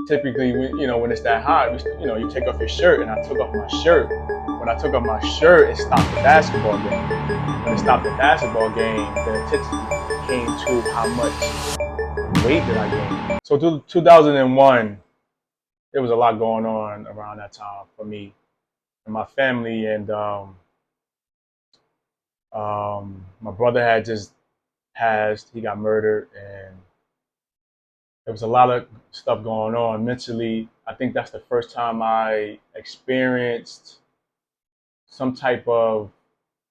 typically, when it's that hot, you take off your shirt, and I took off my shirt. When I took off my shirt, it stopped the basketball game. When it stopped the basketball game, the intensity came to how much weight did I gain. So, 2001, there was a lot going on around that time for me and my family, and my brother had just passed. He got murdered, and there was a lot of stuff going on mentally. I think that's the first time I experienced some type of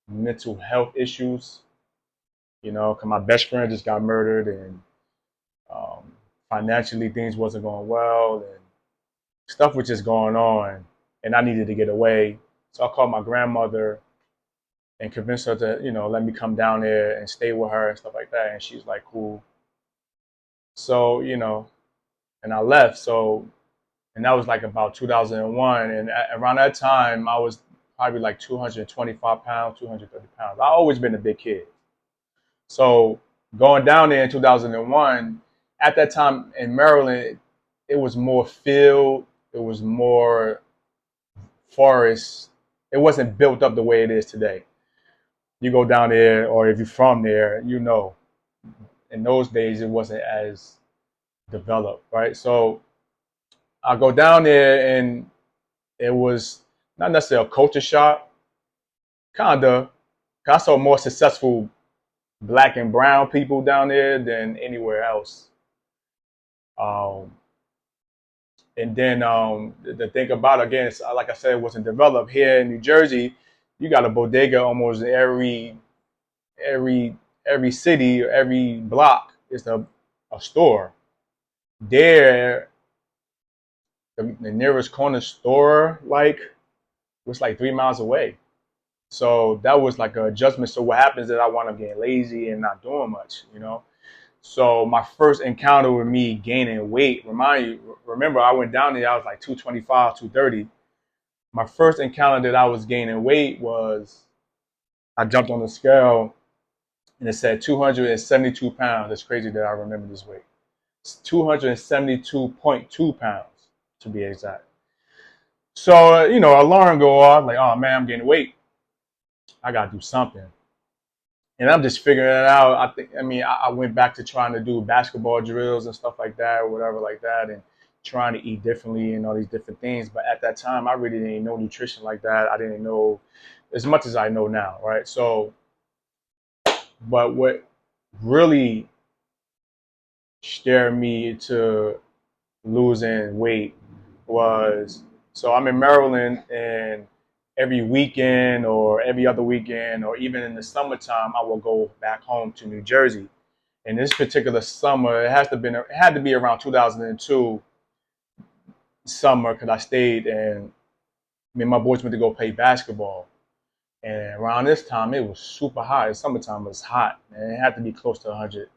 mental health issues. Because my best friend just got murdered, and um, financially things wasn't going well, and stuff was just going on, and I needed to get away. So I called my grandmother and convinced her to, let me come down there and stay with her and stuff like that. And she's like, cool. So, and I left. So, and that was like about 2001. And around that time, I was probably like 225 pounds, 230 pounds. I always been a big kid. So going down there in 2001, at that time in Maryland, it was more field, it was more forest. It wasn't built up the way it is today. You go down there, or if you're from there, in those days it wasn't as developed, right? So I go down there, and it was not necessarily a culture shock, kinda. I saw more successful black and brown people down there than anywhere else. Um, and then the thing about, again, it's, like I said, it wasn't developed here in New Jersey. You got a bodega almost every every city, every block is a store. There, the nearest corner store was like 3 miles away. So that was like an adjustment. So what happens is I wound up getting lazy and not doing much. So my first encounter with me gaining weight, remember I went down there, I was like 225, 230. My first encounter that I was gaining weight was I jumped on the scale, and it said 272 pounds. It's crazy that I remember this weight. It's 272.2 pounds to be exact. So, alarm go off, like, oh man, I'm gaining weight. I gotta do something. And I'm just figuring it out. I went back to trying to do basketball drills and stuff like that, or whatever like that, and trying to eat differently and all these different things. But at that time, I really didn't know nutrition like that. I didn't know as much as I know now, right? So, but what really steered me to losing weight was, so I'm in Maryland, and every weekend or every other weekend or even in the summertime, I will go back home to New Jersey. And this particular summer, it had to be around 2002 summer, because I stayed, and me and my boys went to go play basketball. And around this time, it was super hot. In summertime, it was hot, and it had to be close to 100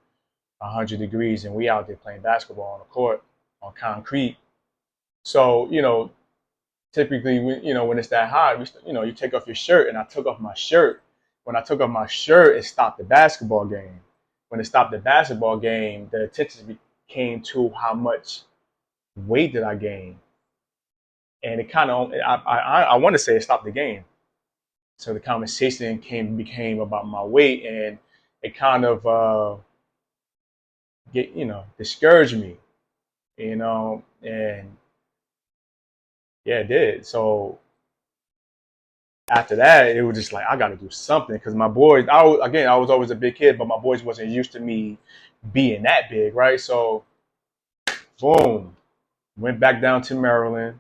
degrees, and we out there playing basketball on the court on concrete. So, typically, when it's that hot, you take off your shirt, and I took off my shirt. When I took off my shirt, it stopped the basketball game. When it stopped the basketball game, the attention came to how much weight did I gain, and it kind of, I want to say it stopped the game. So the conversation became about my weight, and it kind of discouraged me, and yeah, it did. So after that, it was just like I got to do something, because my boys. I was always a big kid, but my boys wasn't used to me being that big, right? So boom, went back down to Maryland,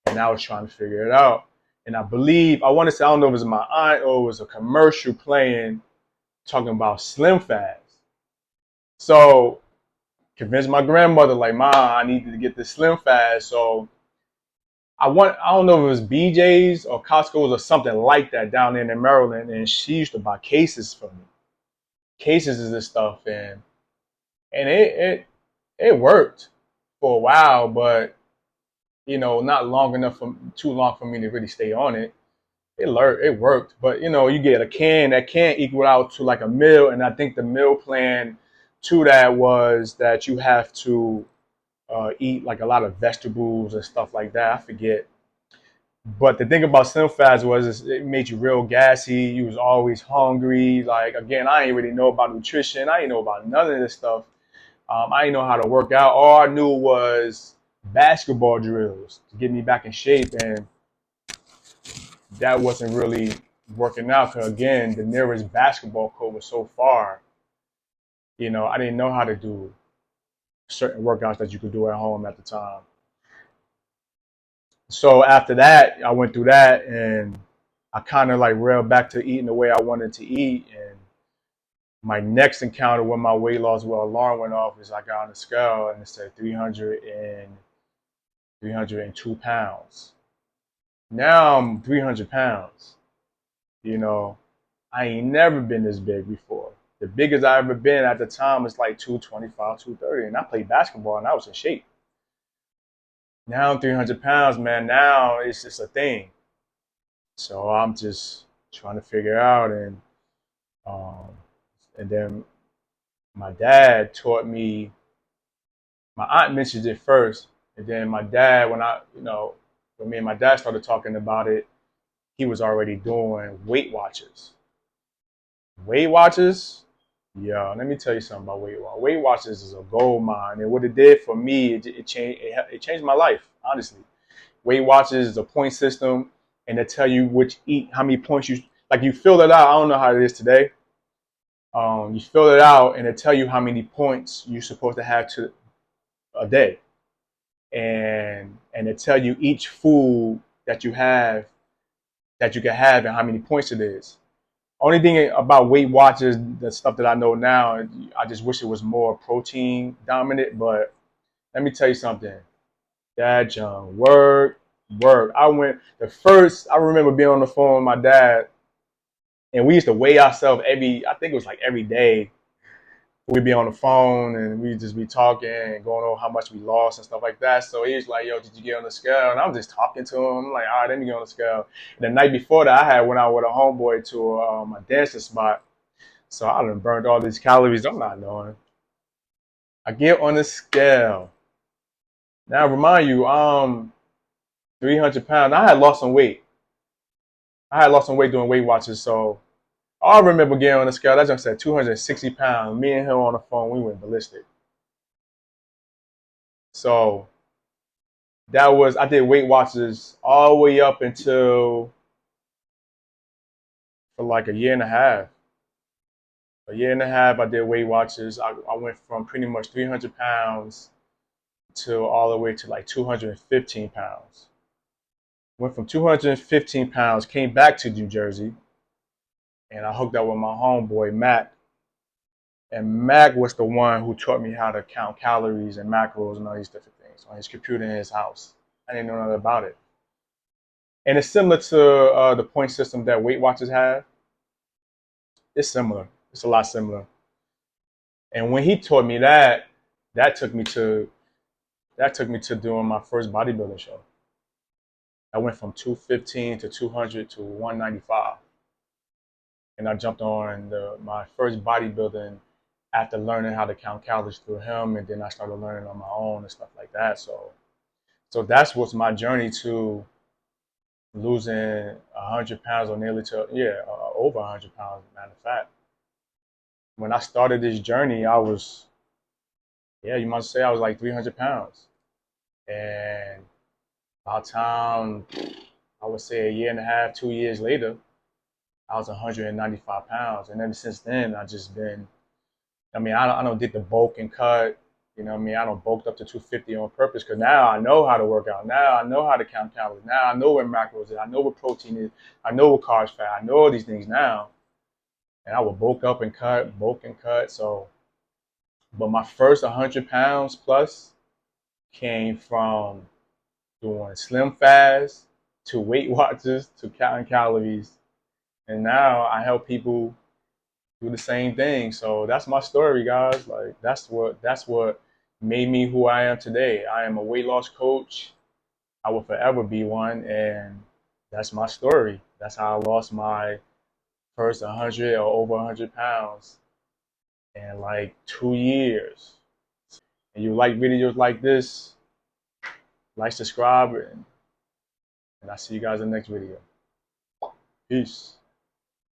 and I was trying to figure it out. And I want to say, I don't know if it was my aunt or it was a commercial playing talking about Slim Fast. So convinced my grandmother, like, Ma, I needed to get this Slim Fast. So I don't know if it was BJ's or Costco's or something like that down there in Maryland, and she used to buy cases for me. Cases of this stuff, and it worked for a while, but not long enough for too long for me to really stay on it. It worked, but you get a can. That can equal out to like a meal, and I think the meal plan to that was that you have to eat like a lot of vegetables and stuff like that. I forget. But the thing about Slim Fast was it made you real gassy. You was always hungry. Like again, I ain't really know about nutrition. I ain't know about none of this stuff. I didn't know how to work out. All I knew was basketball drills to get me back in shape, and that wasn't really working out because again, the nearest basketball court was so far. I didn't know how to do certain workouts that you could do at home at the time. So after that, I went through that, and I kind of like railed back to eating the way I wanted to eat. And my next encounter with my weight loss, where alarm went off, is I got on the scale and it said 302 pounds. Now I'm 300 pounds. You know, I ain't never been this big before. The biggest I ever been at the time was like 225, 230, and I played basketball and I was in shape. Now I'm 300 pounds, man. Now it's just a thing. So I'm just trying to figure out, um, and then my dad taught me. My aunt mentioned it first, and then my dad, when me and my dad started talking about it, he was already doing Weight Watchers. Weight Watchers, yeah. Let me tell you something about Weight Watchers. Weight Watchers is a gold mine, and what it did for me, it changed my life. Honestly, Weight Watchers is a point system, and they tell you how many points you fill it out. I don't know how it is today. You fill it out, and it tell you how many points you're supposed to have to a day, and it tell you each food that you have that you can have and how many points it is. Only thing about Weight Watchers, the stuff that I know now, I just wish it was more protein dominant. But let me tell you something. That junk work. I remember being on the phone with my dad, and we used to weigh ourselves I think it was like every day. We'd be on the phone and we'd just be talking and going over how much we lost and stuff like that. So he was like, yo, did you get on the scale? And I'm just talking to him. I'm like, all right, let me get on the scale. And the night before that, I had went out with a homeboy to a dancing spot. So I done burned all these calories. I'm not knowing. I get on the scale. Now, remind you, 300 pounds. I had lost some weight. I had lost some weight doing Weight Watchers. So I remember getting on the scale. That just said 260 pounds. Me and him on the phone, we went ballistic. So I did Weight Watchers all the way up until for like a year and a half. A year and a half, I did Weight Watchers. I went from pretty much 300 pounds to all the way to like 215 pounds. Went from 215 pounds, came back to New Jersey, and I hooked up with my homeboy, Matt. And Mac was the one who taught me how to count calories and macros and all these different things on his computer in his house. I didn't know nothing about it. And it's similar to the point system that Weight Watchers have. It's similar. It's a lot similar. And when he taught me that, that took me to that took me to doing my first bodybuilding show. I went from 215 to 200 to 195, and I jumped on my first bodybuilding after learning how to count calories through him, and then I started learning on my own and stuff like that. So that's what's my journey to losing 100 pounds or nearly to over 100 pounds. Matter of fact, when I started this journey, I was you might say I was like 300 pounds, and by the time I would say a year and a half, 2 years later, I was 195 pounds, and ever since then I just been. I don't did the bulk and cut. I don't bulked up to 250 on purpose because now I know how to work out. Now I know how to count calories. Now I know where macros is. I know what protein is. I know what carbs, fat. I know all these things now. And I would bulk up and cut, bulk and cut. So, but my first 100 pounds plus came from doing Slim Fast to Weight Watchers to counting calories. And now I help people do the same thing. So that's my story, guys. Like that's what made me who I am today. I am a weight loss coach. I will forever be one, and that's my story. That's how I lost my first 100 or over 100 pounds in like 2 years. and you like videos like this, like, subscribe, and I'll see you guys in the next video. Peace.